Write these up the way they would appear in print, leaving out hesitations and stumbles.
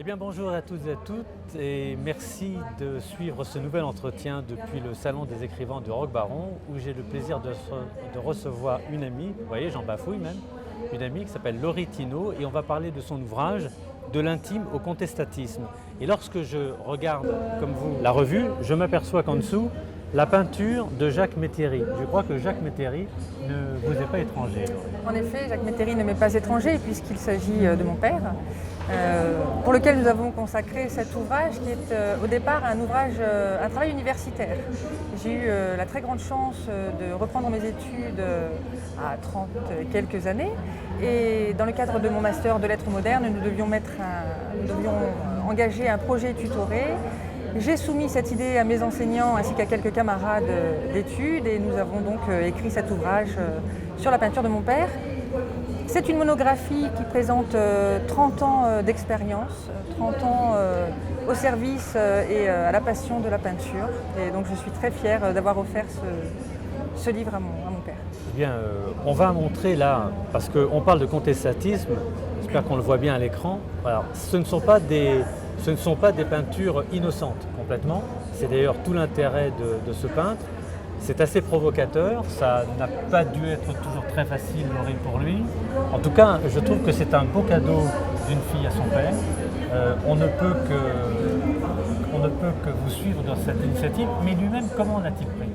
Eh bien bonjour à tous et à toutes et merci de suivre ce nouvel entretien depuis le Salon des écrivains de Roquebaron où j'ai le plaisir de recevoir une amie, vous voyez j'en bafouille même, une amie qui s'appelle Laurie Thinot et on va parler de son ouvrage « De l'intime au contestatisme ». Et lorsque je regarde, comme vous, la revue, je m'aperçois qu'en dessous, la peinture de Jacques Métairie. Je crois que Jacques Métairie ne vous est pas étranger. En effet, Jacques Métairie ne m'est pas étranger puisqu'il s'agit de mon père, pour lequel nous avons consacré cet ouvrage qui est au départ un travail universitaire. J'ai eu la très grande chance de reprendre mes études à 30 et quelques années et dans le cadre de mon master de lettres modernes, nous devions engager un projet tutoré. J'ai soumis cette idée à mes enseignants ainsi qu'à quelques camarades d'études et nous avons donc écrit cet ouvrage sur la peinture de mon père. C'est une monographie qui présente 30 ans d'expérience, 30 ans au service et à la passion de la peinture. Et donc je suis très fière d'avoir offert ce livre à mon père. Eh bien, on va montrer là, parce qu'on parle de contestatisme, j'espère qu'on le voit bien à l'écran. Alors, ce ne sont pas des peintures innocentes complètement, c'est d'ailleurs tout l'intérêt de ce peintre. C'est assez provocateur, ça n'a pas dû être toujours très facile pour lui. En tout cas, je trouve que c'est un beau cadeau d'une fille à son père. On ne peut que vous suivre dans cette initiative, mais lui-même, comment l'a-t-il pris ?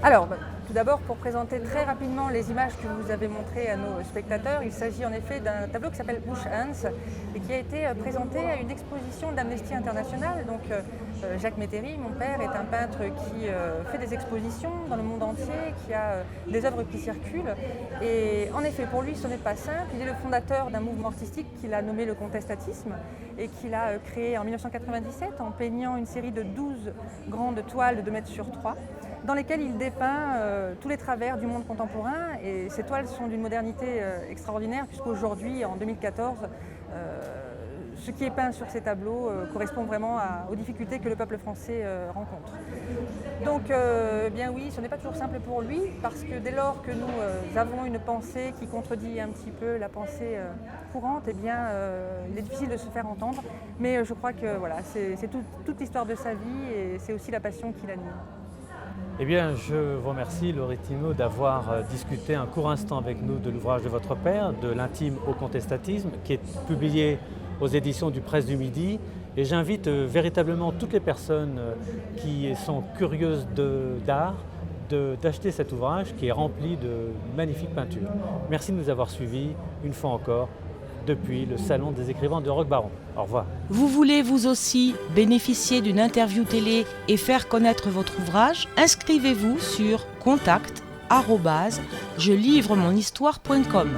Alors, tout d'abord, pour présenter très rapidement les images que vous avez montrées à nos spectateurs, il s'agit en effet d'un tableau qui s'appelle Bush Hans et qui a été présenté à une exposition d'Amnesty International. Donc, Jacques Métairie, mon père, est un peintre qui fait des expositions dans le monde entier, qui a des œuvres qui circulent. Et en effet, pour lui, ce n'est pas simple. Il est le fondateur d'un mouvement artistique qu'il a nommé le contestatisme et qu'il a créé en 1997 en peignant une série de 12 grandes toiles de 2 mètres sur 3 dans lesquelles il dépeint tous les travers du monde contemporain. Et ces toiles sont d'une modernité extraordinaire puisqu'aujourd'hui, en 2014, ce qui est peint sur ces tableaux correspond vraiment aux difficultés que le peuple français rencontre. Donc, bien oui, ce n'est pas toujours simple pour lui, parce que dès lors que nous avons une pensée qui contredit un petit peu la pensée courante, eh bien, il est difficile de se faire entendre. Mais je crois que voilà, c'est toute l'histoire de sa vie et c'est aussi la passion qui l'anime. Eh bien, je vous remercie, Laurie Thinot, d'avoir discuté un court instant avec nous de l'ouvrage de votre père, de l'intime au contestatisme, qui est publié aux éditions du Presse du Midi. Et j'invite véritablement toutes les personnes qui sont curieuses d'art d'acheter cet ouvrage qui est rempli de magnifiques peintures. Merci de nous avoir suivis une fois encore depuis le Salon des écrivains de Roquebaron. Au revoir. Vous voulez vous aussi bénéficier d'une interview télé et faire connaître votre ouvrage ? Inscrivez-vous sur contact@jelivremonhistoire.com.